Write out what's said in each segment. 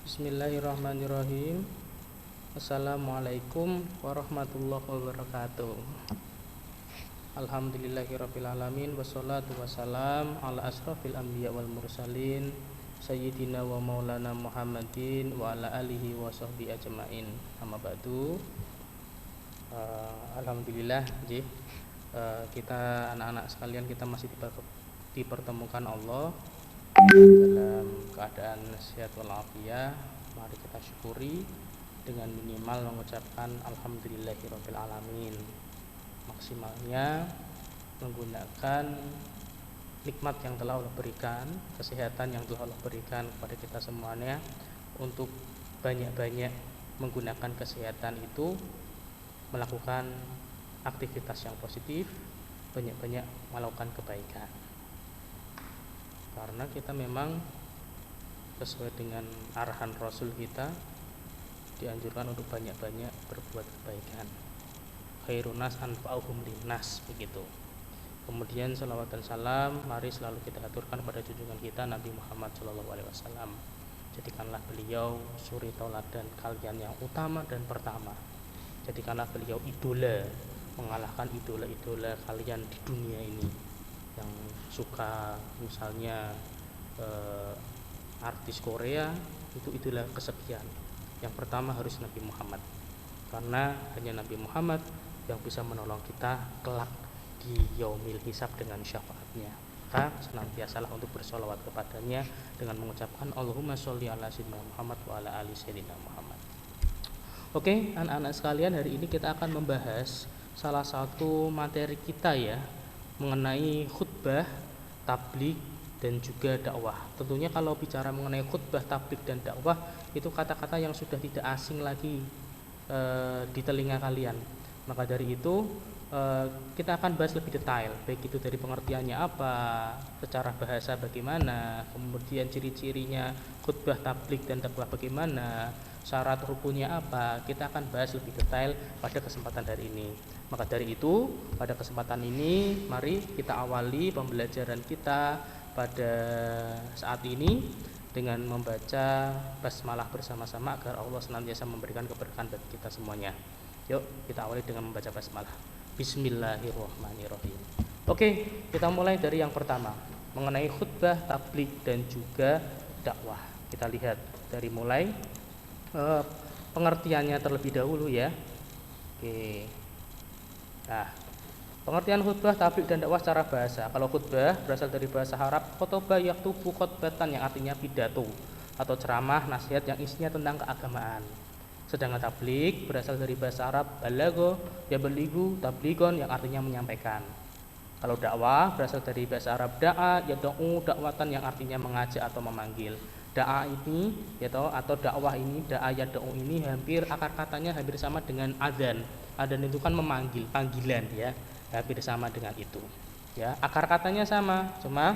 Bismillahirrahmanirrahim. Assalamualaikum warahmatullahi wabarakatuh. Alhamdulillahirrabbilalamin. Wassalatu wassalam ala asrafil anbiya wal mursalin Sayyidina wa maulana Muhammadin wa ala alihi wa sahbihi ajma'in. Amma ba'du. Alhamdulillah kita anak-anak sekalian, kita masih dipertemukan Allah dalam keadaan sehat walafiat. Mari kita syukuri dengan minimal mengucapkan alhamdulillahirabbil alamin, maksimalnya menggunakan nikmat yang telah Allah berikan, kesehatan yang telah Allah berikan kepada kita semuanya, untuk banyak-banyak menggunakan kesehatan itu melakukan aktivitas yang positif, banyak-banyak melakukan kebaikan. Karena kita memang sesuai dengan arahan Rasul kita dianjurkan untuk banyak-banyak berbuat kebaikan. Khairun nas anfa'uhum linnas, begitu. Kemudian salawat dan salam mari selalu kita aturkan pada junjungan kita Nabi Muhammad SAW. Jadikanlah beliau suri tauladan kalian yang utama dan pertama. Jadikanlah beliau idola, mengalahkan idola-idola kalian di dunia ini yang suka misalnya artis Korea, itu idola kesekian. Yang pertama harus Nabi Muhammad, karena hanya Nabi Muhammad yang bisa menolong kita kelak di yaumil hisab dengan syafaatnya. Maka senantiasalah untuk bersolawat kepadanya dengan mengucapkan Allahumma sholli ala sayyidina Muhammad wa ala ali sayyidina Muhammad. Oke, anak-anak sekalian, hari ini kita akan membahas salah satu materi kita ya, mengenai khutbah, tabligh, dan juga dakwah. Tentunya kalau bicara mengenai khutbah, tabligh, dan dakwah, itu kata-kata yang sudah tidak asing lagi di telinga kalian. Maka dari itu kita akan bahas lebih detail, baik itu dari pengertiannya apa, secara bahasa bagaimana, kemudian ciri-cirinya khutbah, tabligh, dan dakwah bagaimana, syarat rukunnya apa. Kita akan bahas lebih detail pada kesempatan hari ini. Maka dari itu, pada kesempatan ini mari kita awali pembelajaran kita pada saat ini dengan membaca basmalah bersama-sama agar Allah senantiasa memberikan keberkahan bagi kita semuanya. Yuk, kita awali dengan membaca basmalah. Bismillahirrahmanirrahim. Oke, kita mulai dari yang pertama, mengenai khutbah, tabligh, dan juga dakwah. Kita lihat dari mulai pengertiannya terlebih dahulu ya. Oke. Nah, pengertian khutbah, tabligh, dan dakwah secara bahasa. Kalau khutbah berasal dari bahasa Arab khotoba yaktubu khotbatan, yang artinya pidato atau ceramah nasihat yang isinya tentang keagamaan. Sedangkan tabligh berasal dari bahasa Arab balagho yablighu tablighon, yang artinya menyampaikan. Kalau dakwah berasal dari bahasa Arab da'a yad'u dakwatan, yang artinya mengajak atau memanggil. Da'a ini atau dakwah ini, da'a yad'u ini akar katanya hampir sama dengan adzan. Adzan itu kan memanggil, panggilan ya, hampir sama dengan itu ya, akar katanya sama, cuma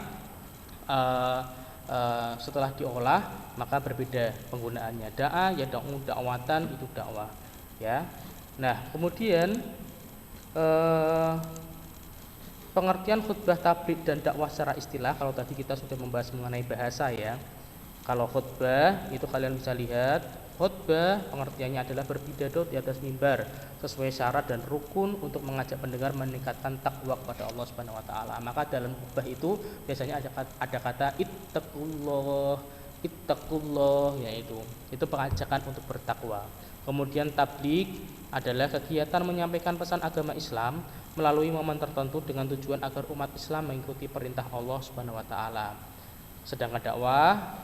setelah diolah maka berbeda penggunaannya. Da'a yad'u dakwatan, itu dakwah ya. Nah, kemudian pengertian khutbah, tabligh, dan dakwah secara istilah. Kalau tadi kita sudah membahas mengenai bahasa ya. Kalau khutbah itu kalian bisa lihat, khutbah pengertiannya adalah berpidato di atas mimbar sesuai syarat dan rukun untuk mengajak pendengar meningkatkan takwa kepada Allah Subhanahu wa taala. Maka dalam khutbah itu biasanya ada kata ittaqullah, yaitu itu pengajakan untuk bertakwa. Kemudian tabligh adalah kegiatan menyampaikan pesan agama Islam melalui momen tertentu dengan tujuan agar umat Islam mengikuti perintah Allah Subhanahu wa taala. Sedangkan dakwah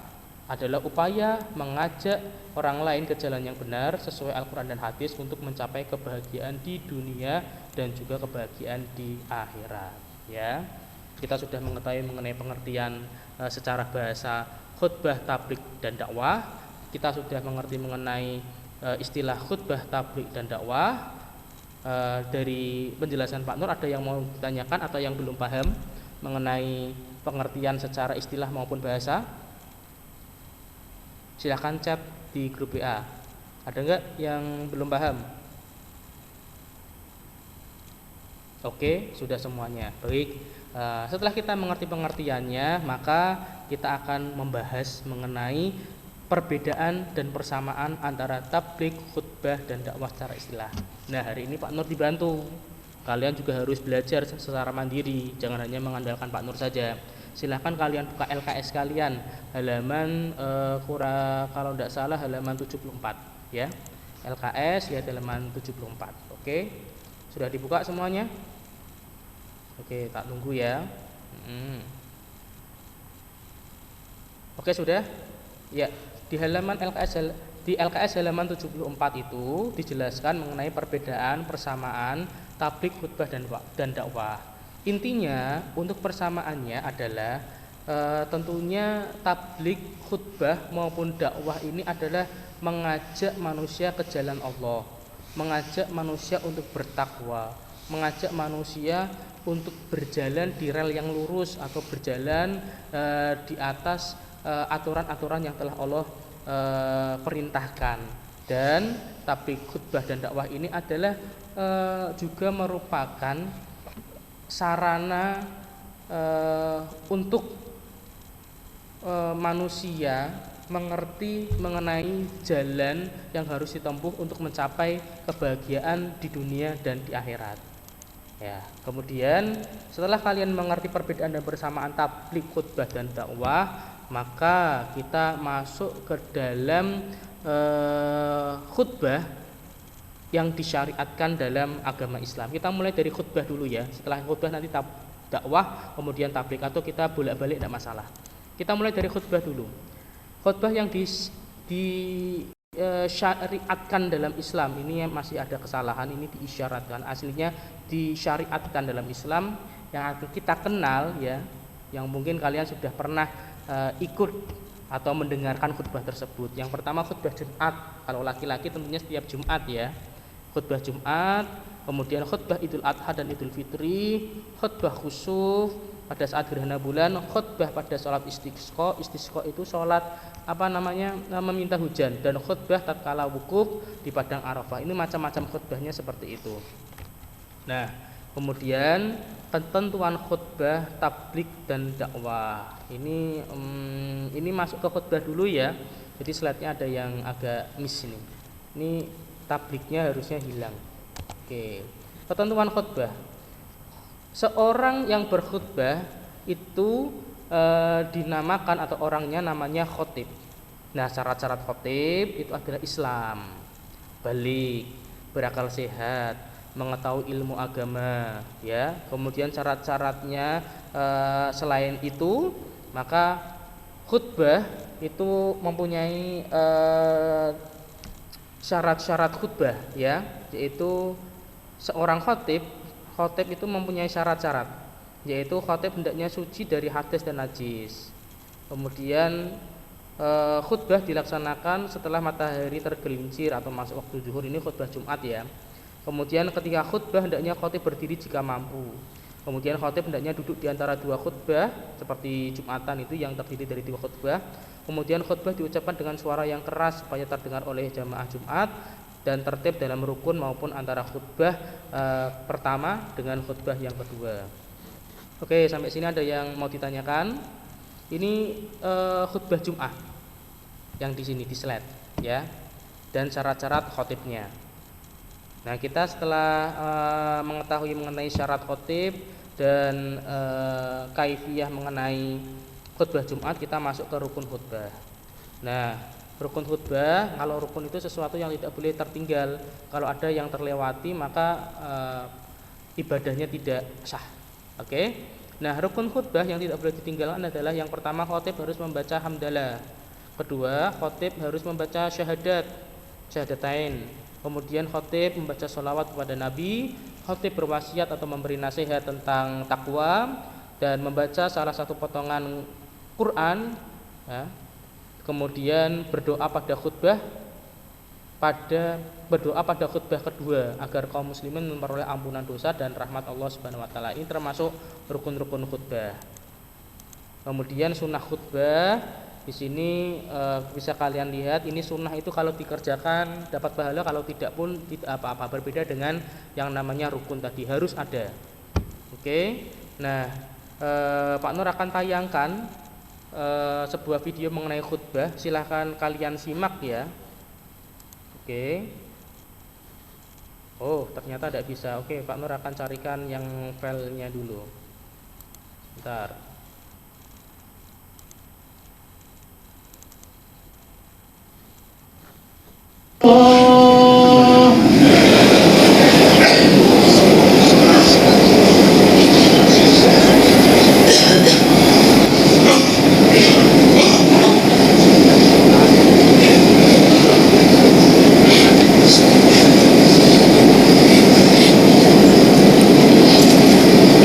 adalah upaya mengajak orang lain ke jalan yang benar sesuai Al-Quran dan hadis untuk mencapai kebahagiaan di dunia dan juga kebahagiaan di akhirat ya. Kita sudah mengetahui mengenai pengertian secara bahasa khutbah, tabligh, dan dakwah. Kita sudah mengerti mengenai istilah khutbah, tabligh, dan dakwah. Dari penjelasan Pak Nur, ada yang mau ditanyakan atau yang belum paham mengenai pengertian secara istilah maupun bahasa? Silahkan chat di grup WA. Ada enggak yang belum paham? Oke, sudah semuanya. Baik, setelah kita mengerti pengertiannya, maka kita akan membahas mengenai perbedaan dan persamaan antara tabligh, khutbah, dan dakwah secara istilah. Nah, hari ini Pak Nur dibantu. Kalian juga harus belajar secara mandiri, jangan hanya mengandalkan Pak Nur saja. Silahkan kalian buka LKS kalian, halaman kalau tidak salah halaman 74 ya. LKS lihat halaman 74. Oke. Sudah dibuka semuanya? Oke, tak tunggu ya. Oke, sudah? Ya, di LKS halaman 74 itu dijelaskan mengenai perbedaan, persamaan tabligh, khutbah, dan dakwah. Intinya untuk persamaannya adalah tentunya tabligh, khutbah maupun dakwah ini adalah mengajak manusia ke jalan Allah, mengajak manusia untuk bertakwa, mengajak manusia untuk berjalan di rel yang lurus atau berjalan di atas aturan-aturan yang telah Allah perintahkan. Dan tabligh, khutbah, dan dakwah ini adalah juga merupakan sarana untuk manusia mengerti mengenai jalan yang harus ditempuh untuk mencapai kebahagiaan di dunia dan di akhirat. Ya, kemudian setelah kalian mengerti perbedaan dan persamaan tabligh, khutbah, dan dakwah, maka kita masuk ke dalam khutbah yang disyariatkan dalam agama Islam. Kita mulai dari khutbah dulu ya. Setelah khutbah nanti dakwah, kemudian tabligh, atau kita bolak-balik tidak masalah. Kita mulai dari khutbah dulu. Khutbah yang disyariatkan dalam Islam ini masih ada kesalahan, ini diisyaratkan, aslinya disyariatkan dalam Islam yang kita kenal ya, yang mungkin kalian sudah pernah ikut atau mendengarkan khutbah tersebut. Yang pertama khutbah Jumat, kalau laki-laki tentunya setiap Jumat ya, khutbah Jumat, kemudian khutbah Idul Adha dan Idul Fitri, khutbah khusuf pada saat gerhana bulan, khutbah pada sholat istisqa. Istisqa itu sholat meminta hujan, dan khutbah tatkala wukuf di padang Arafah. Ini macam-macam khutbahnya seperti itu. Nah, kemudian ketentuan khutbah, tabligh, dan dakwah. Ini masuk ke khutbah dulu ya. Jadi slide-nya ada yang agak miss ini. Ini tablighnya harusnya hilang. Oke. Ketentuan khutbah. Seorang yang berkhutbah itu dinamakan atau orangnya namanya khotib. Nah, syarat-syarat khotib itu adalah Islam, balik, berakal sehat, mengetahui ilmu agama ya. Kemudian syarat-syaratnya selain itu, maka khutbah itu mempunyai syarat-syarat khutbah ya, yaitu seorang khotib itu mempunyai syarat-syarat, yaitu khotib hendaknya suci dari hadas dan najis. Kemudian khutbah dilaksanakan setelah matahari tergelincir atau masuk waktu zuhur, ini khutbah Jumat ya. Kemudian ketika khutbah hendaknya khotib berdiri jika mampu. Kemudian khotib hendaknya duduk di antara dua khutbah seperti Jumatan itu yang terdiri dari dua khutbah. Kemudian khutbah diucapkan dengan suara yang keras supaya terdengar oleh jamaah Jumat, dan tertib dalam rukun maupun antara khutbah pertama dengan khutbah yang kedua. Oke, sampai sini ada yang mau ditanyakan? Ini khutbah Jumat yang di sini di slide ya, dan syarat-syarat khotibnya. Nah, kita setelah mengetahui mengenai syarat khotib dan kaifiyah mengenai khutbah Jumat, kita masuk ke rukun khutbah. Nah, rukun khutbah, kalau rukun itu sesuatu yang tidak boleh tertinggal. Kalau ada yang terlewati maka ibadahnya tidak sah. Oke. Nah, rukun khutbah yang tidak boleh ditinggalkan adalah yang pertama, khotib harus membaca hamdalah. Kedua, khotib harus membaca syahadatain. Kemudian khotib membaca sholawat kepada Nabi. Khotib berwasiat atau memberi nasihat tentang takwa dan membaca salah satu potongan Quran ya. Kemudian berdoa pada khutbah kedua agar kaum muslimin memperoleh ampunan dosa dan rahmat Allah Subhanahu wa taala. Ini termasuk rukun-rukun khutbah. Kemudian sunnah khutbah di sini bisa kalian lihat, ini sunnah itu kalau dikerjakan dapat pahala, kalau tidak pun tidak apa-apa. Berbeda dengan yang namanya rukun tadi, harus ada. Oke. Nah, Pak Nur akan tayangkan sebuah video mengenai khutbah, silahkan kalian simak ya. Oke. Oh, ternyata tidak bisa. Oke, Pak Nur akan carikan yang filenya dulu. Bentar.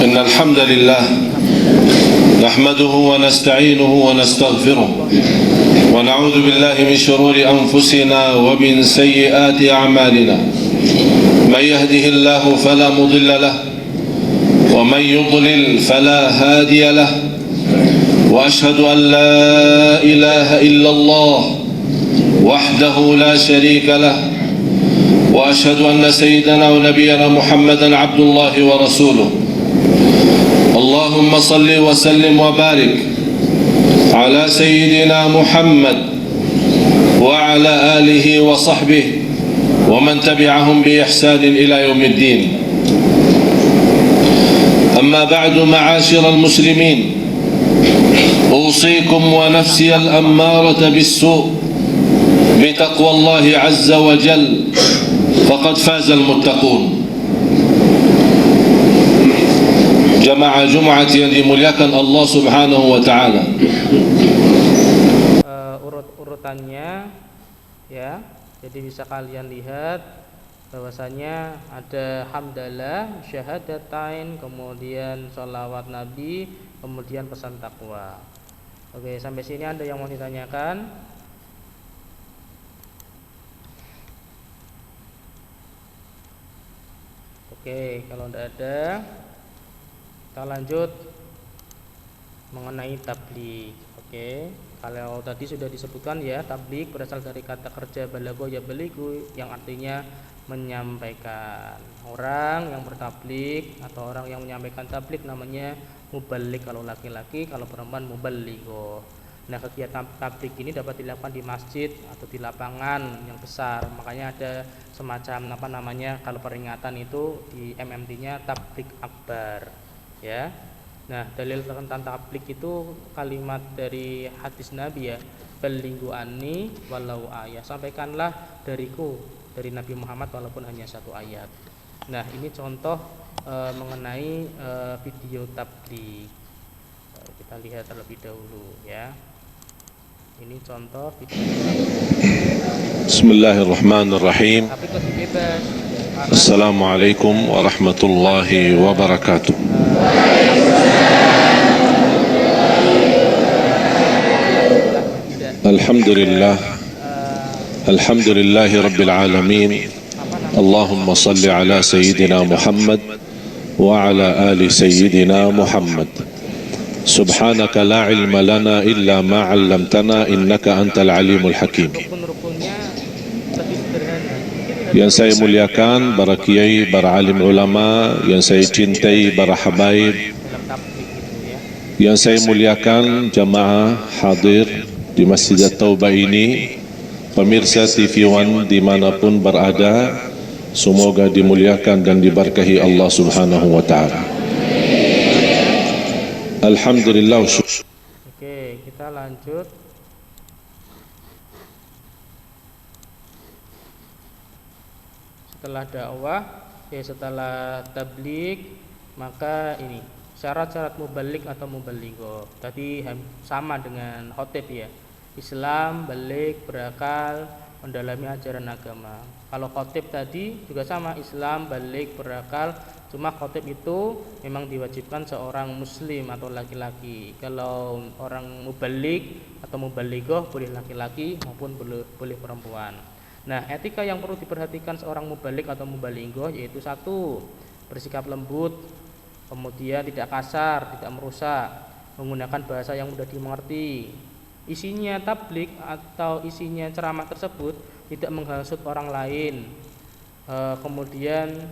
إن الحمد لله نحمده ونستعينه ونستغفره ونعوذ بالله من شرور أنفسنا ومن سيئات أعمالنا. من يهده الله فلا مضل له ومن يضلل فلا هادي له، وأشهد أن لا إله إلا الله وحده لا شريك له، وأشهد أن سيدنا ونبينا محمدا عبد الله ورسوله. اللهم صل وسلم وبارك على سيدنا محمد وعلى آله وصحبه ومن تبعهم بإحسان إلى يوم الدين. أما بعد، معاشر المسلمين، أوصيكم ونفسي الأمارة بالسوء بتقوى الله عز وجل، فقد فاز المتقون. Jamaah Jumat yang dimuliakan Allah Subhanahu wa taala. Urut-urutannya ya. Jadi bisa kalian lihat bahwasanya ada hamdalah, syahadatain, kemudian sholawat Nabi, kemudian pesan takwa. Oke, sampai sini ada yang mau ditanyakan? Oke, kalau tidak ada, kita lanjut mengenai tabligh. Oke, kalau tadi sudah disebutkan ya, tabligh berasal dari kata kerja balagho ya baligu, yang artinya menyampaikan. Orang yang bertabligh atau orang yang menyampaikan tabligh namanya muballigh kalau laki-laki, kalau perempuan muballigho. Nah, kegiatan tabligh ini dapat dilakukan di masjid atau di lapangan yang besar. Makanya ada semacam kalau peringatan itu di MMT-nya tabligh akbar. Ya. Nah, dalil tentang tabligh itu kalimat dari hadis Nabi ya, balighu anni walau ayat, sampaikanlah dariku, dari Nabi Muhammad walaupun hanya satu ayat. Nah, ini contoh mengenai video tabligh. Kita lihat terlebih dahulu ya. Ini contoh video tabligh. Bismillahirrahmanirrahim. Assalamualaikum warahmatullahi wabarakatuh. Alhamdulillah, alhamdulillahi rabbil alamin. Allahumma salli ala sayyidina Muhammad wa ala ali sayyidina Muhammad. Subhanaka la ilma lana illa ma 'allamtana innaka antal alimul hakim. Yang saya muliakan para kiai, para alim ulama, yang saya cintai para habaib, yang saya muliakan jamaah hadir di Masjid At-Taubah ini, pemirsa TV One dimanapun berada, semoga dimuliakan dan diberkahi Allah Subhanahu wa ta'ala. Alhamdulillah. Oke, kita lanjut. Setelah dakwah, setelah tabligh, maka ini syarat-syarat muballigh atau muballigho. Tadi sama dengan khotib ya. Islam, baligh, berakal, mendalami ajaran agama. Kalau khotib tadi juga sama, Islam, baligh, berakal. Cuma khotib itu memang diwajibkan seorang muslim atau laki-laki. Kalau orang muballigh atau muballigho boleh laki-laki maupun boleh perempuan. Nah, etika yang perlu diperhatikan seorang muballigh atau muballigho yaitu satu, bersikap lembut, kemudian tidak kasar, tidak merusak, menggunakan bahasa yang mudah dimengerti. Isinya tabligh atau isinya ceramah tersebut tidak menghasut orang lain. Kemudian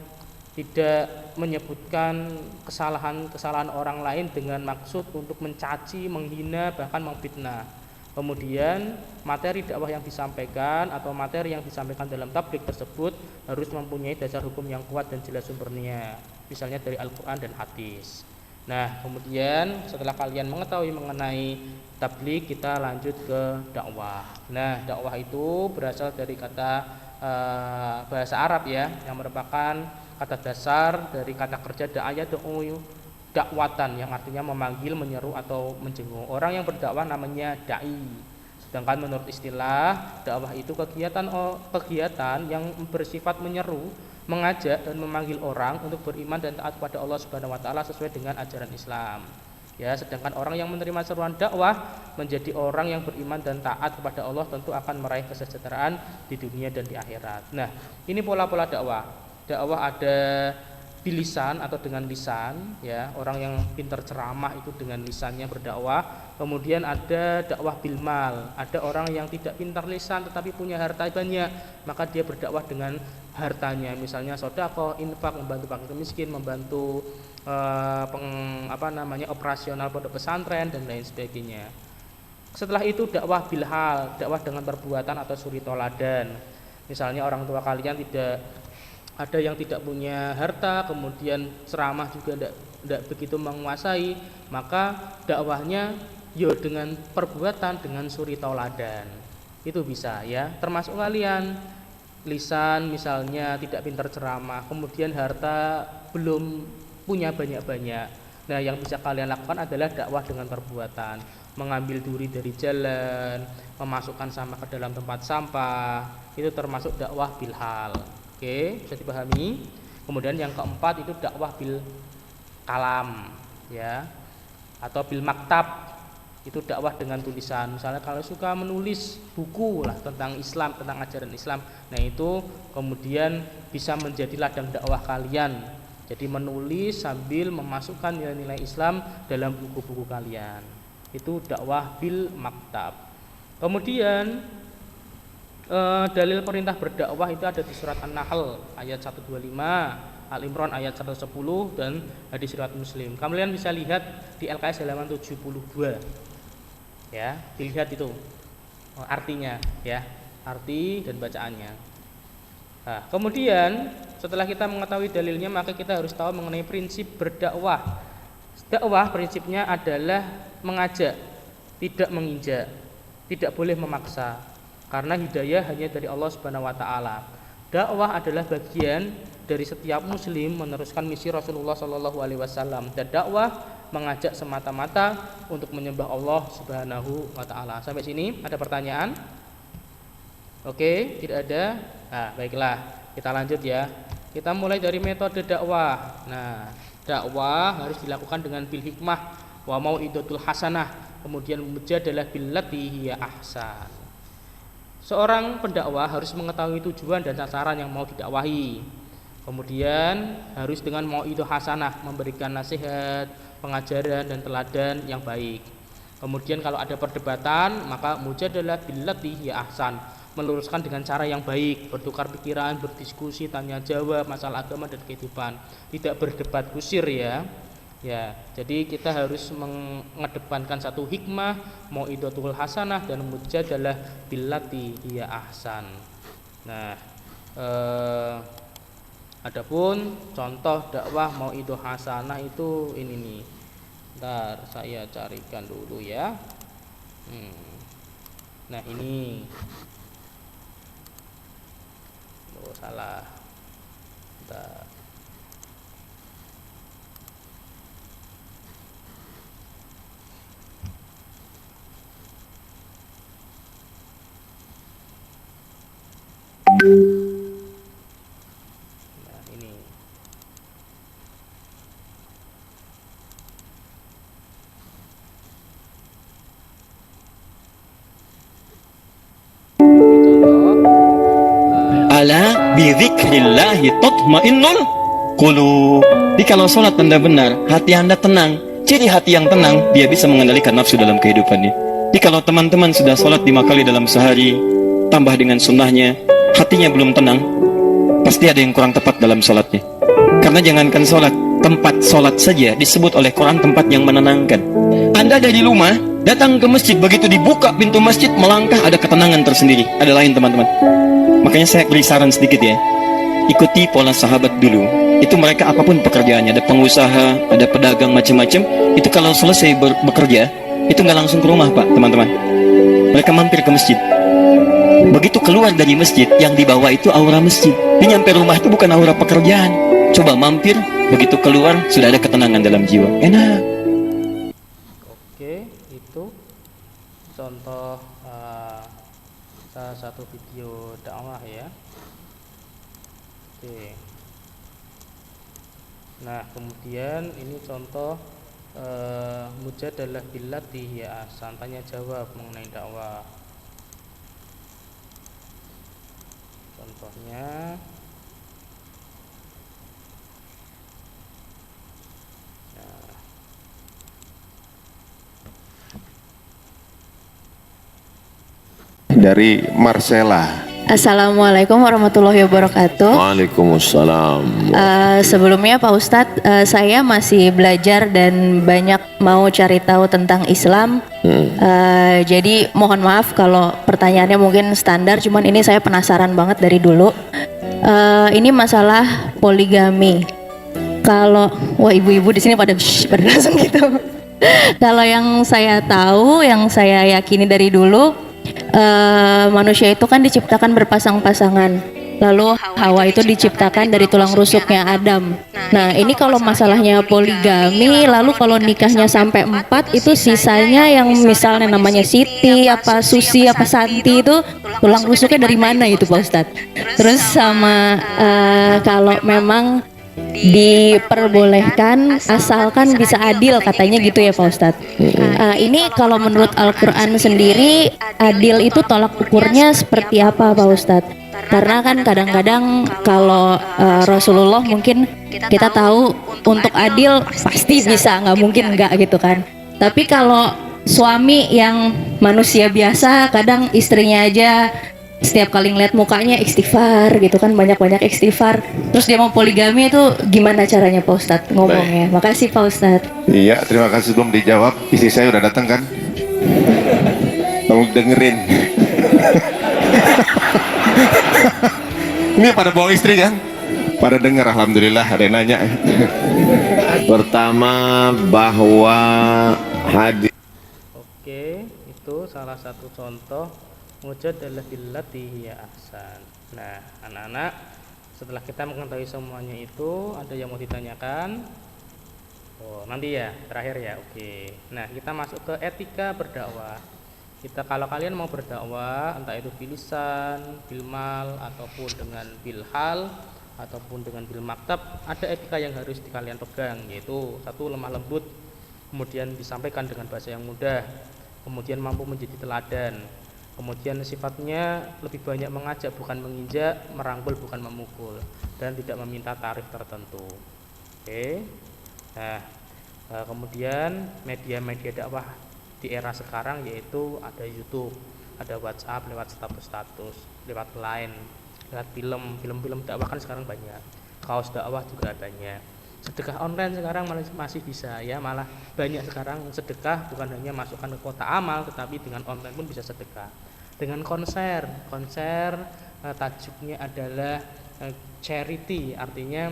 tidak menyebutkan kesalahan orang lain dengan maksud untuk mencaci, menghina, bahkan memfitnah. Kemudian materi dakwah yang disampaikan atau materi yang disampaikan dalam tabligh tersebut harus mempunyai dasar hukum yang kuat dan jelas sumbernya, misalnya dari Al-Quran dan hadis. Nah, kemudian setelah kalian mengetahui mengenai tabligh, kita lanjut ke dakwah. Nah, dakwah itu berasal dari kata bahasa Arab ya, yang merupakan kata dasar dari kata kerja da'aya dakwatan, yang artinya memanggil, menyeru atau menjenguk. Orang yang berdakwah namanya dai. Sedangkan menurut istilah, dakwah itu kegiatan yang bersifat menyeru, mengajak dan memanggil orang untuk beriman dan taat kepada Allah Subhanahu wa taala sesuai dengan ajaran Islam. Ya, sedangkan orang yang menerima seruan dakwah menjadi orang yang beriman dan taat kepada Allah tentu akan meraih kesejahteraan di dunia dan di akhirat. Nah, ini pola-pola dakwah. Dakwah ada bilisan atau dengan lisan, ya, orang yang pintar ceramah itu dengan lisannya berdakwah. Kemudian ada dakwah bilmal, ada orang yang tidak pintar lisan tetapi punya harta banyak, maka dia berdakwah dengan hartanya, misalnya sedekah, infak, membantu fakir miskin, membantu operasional pondok pesantren dan lain sebagainya. Setelah itu dakwah bilhal, dakwah dengan perbuatan atau suri toladan. Misalnya orang tua kalian ada yang tidak punya harta, kemudian ceramah juga tidak begitu menguasai, maka dakwahnya dengan perbuatan, dengan suri tauladan. Itu bisa ya, termasuk kalian lisan misalnya tidak pintar ceramah, kemudian harta belum punya banyak-banyak. Nah, yang bisa kalian lakukan adalah dakwah dengan perbuatan, mengambil duri dari jalan, memasukkan sampah ke dalam tempat sampah, itu termasuk dakwah bilhal. Oke, bisa dipahami. Kemudian yang keempat itu dakwah bil kalam, ya, atau bil maktab. Itu dakwah dengan tulisan. Misalnya kalau suka menulis buku lah tentang Islam, tentang ajaran Islam, nah itu kemudian bisa menjadi ladang dakwah kalian. Jadi menulis sambil memasukkan nilai-nilai Islam dalam buku-buku kalian. Itu dakwah bil maktab. Kemudian dalil perintah berdakwah itu ada di surat An-Nahl ayat 125, Al-Imran ayat 110, dan hadis riwayat Muslim. Kalian bisa lihat di LKS halaman 72. Ya, dilihat itu artinya ya, arti dan bacaannya. Nah, kemudian setelah kita mengetahui dalilnya, maka kita harus tahu mengenai prinsip berdakwah. Dakwah prinsipnya adalah mengajak, tidak menginjak, tidak boleh memaksa, karena hidayah hanya dari Allah Subhanahu wa taala. Dakwah adalah bagian dari setiap muslim meneruskan misi Rasulullah Shallallahu alaihi wasallam, dan dakwah mengajak semata-mata untuk menyembah Allah Subhanahu wa taala. Sampai sini ada pertanyaan? Oke, tidak ada. Nah, baiklah, kita lanjut ya. Kita mulai dari metode dakwah. Nah, dakwah harus dilakukan dengan bil hikmah wa mau'idatul hasanah, kemudian mujadalah billati hiya ahsan. Seorang pendakwah harus mengetahui tujuan dan sasaran yang mau didakwahi. Kemudian harus dengan mau'idah hasanah, memberikan nasihat, pengajaran dan teladan yang baik. Kemudian kalau ada perdebatan, maka mujadalah billati hiya ahsan, meluruskan dengan cara yang baik, bertukar pikiran, berdiskusi, tanya jawab masalah agama dan kehidupan, tidak berdebat kusir ya. Ya, jadi kita harus mengedepankan satu hikmah, mau'idatul hasanah, dan mujadalah billati hiya ahsan. Nah, adapun contoh dakwah mau'idah hasanah itu ini nih. Bentar, saya carikan dulu ya. Nah, ini. Oh, salah. Bentar. Nah, ini. Ala bidzikrillahi tatmainnul qulub. Jadi kalau sholat Anda benar, hati Anda tenang. Ciri hati yang tenang, dia bisa mengendalikan nafsu dalam kehidupannya. Jadi kalau teman-teman sudah sholat 5 kali dalam sehari, tambah dengan sunnahnya, hatinya belum tenang, pasti ada yang kurang tepat dalam sholatnya. Karena Karena jangankan sholat, tempat sholat saja disebut oleh Quran tempat yang menenangkan. Anda dari rumah datang ke masjid, begitu dibuka pintu masjid, melangkah ada ketenangan tersendiri. Ada lain teman-teman. Makanya saya beri saran sedikit ya, ikuti pola sahabat dulu. Itu mereka apapun pekerjaannya, ada pengusaha, ada pedagang macam-macam. Itu kalau selesai bekerja, itu nggak langsung ke rumah Pak, teman-teman. Mereka mampir ke masjid. Begitu keluar dari masjid, yang dibawa itu aura masjid. Dia nyampe rumah itu bukan aura pekerjaan. Coba mampir, begitu keluar sudah ada ketenangan dalam jiwa. Enak. Oke, itu contoh salah satu video dakwah ya. Oke. Nah, kemudian ini contoh mujadalah billati ya ahsan, tanya jawab mengenai dakwah. Contohnya dari Marcella. Assalamualaikum warahmatullahi wabarakatuh. Waalaikumsalam. Sebelumnya Pak Ustadz, saya masih belajar dan banyak mau cari tahu tentang Islam. Jadi mohon maaf kalau pertanyaannya mungkin standar, cuman ini saya penasaran banget dari dulu. Ini masalah poligami. Kalau wah ibu-ibu di sini pada langsung gitu. Kalau yang saya tahu, yang saya yakini dari dulu, manusia itu kan diciptakan berpasang-pasangan. Lalu Hawa itu diciptakan dari tulang rusuknya Adam. Nah ini kalau masalahnya poligami, lalu kalau nikahnya sampai 4, itu sisanya yang misalnya namanya Siti, apa Susi, apa Santi, itu tulang rusuknya dari mana itu Pak Ustadz? Terus sama kalau memang diperbolehkan asalkan bisa adil, katanya gitu ya Pak Ustadz. Ini kalau menurut Al-Quran sendiri, adil itu tolak ukurnya seperti apa Pak Ustadz? Karena kan kadang-kadang kalau Rasulullah mungkin kita tahu untuk adil pasti bisa, nggak mungkin nggak gitu kan. Tapi kalau suami yang manusia biasa, kadang istrinya aja setiap kali ngeliat mukanya istighfar gitu kan, banyak-banyak istighfar. Terus dia mau poligami, itu gimana caranya Pak Ustadz ngomongnya? Baik. Makasih Pak Ustadz. Iya, terima kasih. Belum dijawab, istri saya udah datang kan? Kamu dengerin. Ini pada bawa istri kan? Pada denger, alhamdulillah ada yang nanya. Pertama bahwa hadis. oke, itu salah satu contoh mujadalah billati hiya ahsan. Nah, anak-anak, setelah kita mengetahui semuanya itu, ada yang mau ditanyakan? Oh, nanti ya, terakhir ya. Oke. Nah, kita masuk ke etika berdakwah. Kita kalau kalian mau berdakwah, entah itu bilisan, bilmal, ataupun dengan bilhal, ataupun dengan bilmaktab, ada etika yang harus kalian pegang, yaitu satu, lemah lembut, kemudian disampaikan dengan bahasa yang mudah, kemudian mampu menjadi teladan, kemudian sifatnya lebih banyak mengajak bukan menginjak, merangkul bukan memukul, dan tidak meminta tarif tertentu. Oke. Nah, kemudian media-media dakwah di era sekarang yaitu ada YouTube, ada WhatsApp lewat status-status, lewat Line, lewat film dakwah kan sekarang banyak, kaos dakwah juga banyak, sedekah online sekarang masih bisa ya, malah banyak sekarang sedekah bukan hanya masukkan ke kotak amal, tetapi dengan online pun bisa sedekah. Dengan konser tajuknya adalah charity, artinya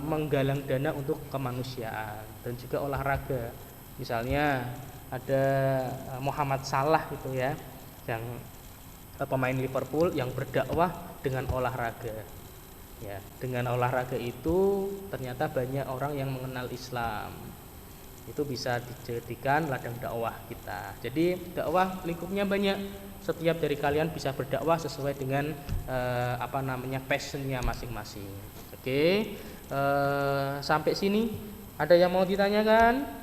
menggalang dana untuk kemanusiaan, dan juga olahraga. Misalnya ada Muhammad Salah gitu ya, yang pemain Liverpool yang berdakwah dengan olahraga. Ya, dengan olahraga itu ternyata banyak orang yang mengenal Islam. Itu bisa dijadikan ladang dakwah kita. Jadi dakwah lingkupnya banyak. Setiap dari kalian bisa berdakwah sesuai dengan passionnya masing-masing. Oke, sampai sini ada yang mau ditanyakan?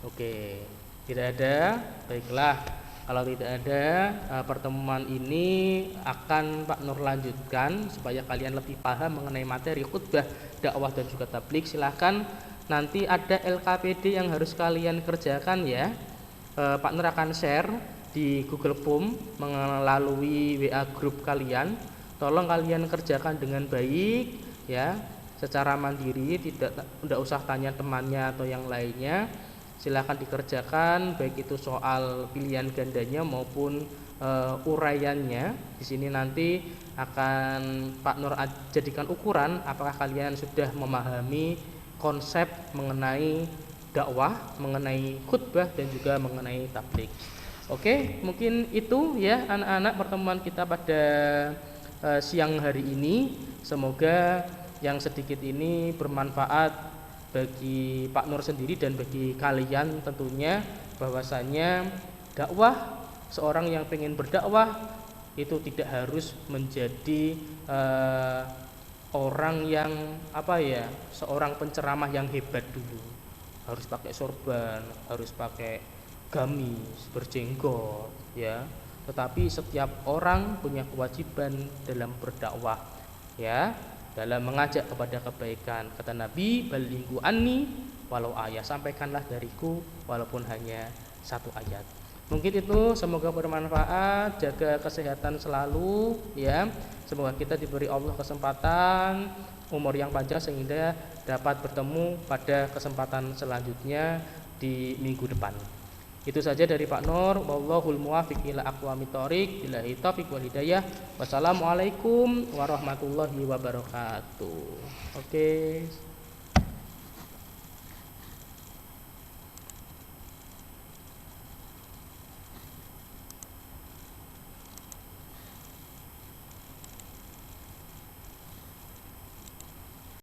Oke, tidak ada. Baiklah, kalau tidak ada, pertemuan ini akan Pak Nur lanjutkan supaya kalian lebih paham mengenai materi khutbah, dakwah dan juga tabligh. Silahkan, nanti ada LKPD yang harus kalian kerjakan ya. Pak Nur akan share di Google Form melalui WA grup kalian. Tolong kalian kerjakan dengan baik, ya, secara mandiri, tidak usah tanya temannya atau yang lainnya. Silakan dikerjakan, baik itu soal pilihan gandanya maupun uraiannya. Di sini nanti akan Pak Nur jadikan ukuran apakah kalian sudah memahami konsep mengenai dakwah, mengenai khutbah dan juga mengenai tabligh. Oke, mungkin itu ya anak-anak pertemuan kita pada siang hari ini. Semoga yang sedikit ini bermanfaat bagi Pak Nur sendiri dan bagi kalian tentunya, bahwasanya dakwah, seorang yang pengen berdakwah itu tidak harus menjadi orang yang seorang penceramah yang hebat dulu, harus pakai sorban, harus pakai gamis, berjenggot ya. Tetapi setiap orang punya kewajiban dalam berdakwah ya, dalam mengajak kepada kebaikan. Kata Nabi, balighu anni walau ayat, sampaikanlah dariku walaupun hanya satu ayat. Mungkin itu, semoga bermanfaat, jaga kesehatan selalu ya. Semoga kita diberi Allah kesempatan, umur yang panjang sehingga dapat bertemu pada kesempatan selanjutnya di minggu depan. Itu saja dari Pak Nur. Wallahul muwaffiq ila aqwamit thoriq. Billahi taufiq wal hidayah. Wassalamualaikum warahmatullahi wabarakatuh. Oke.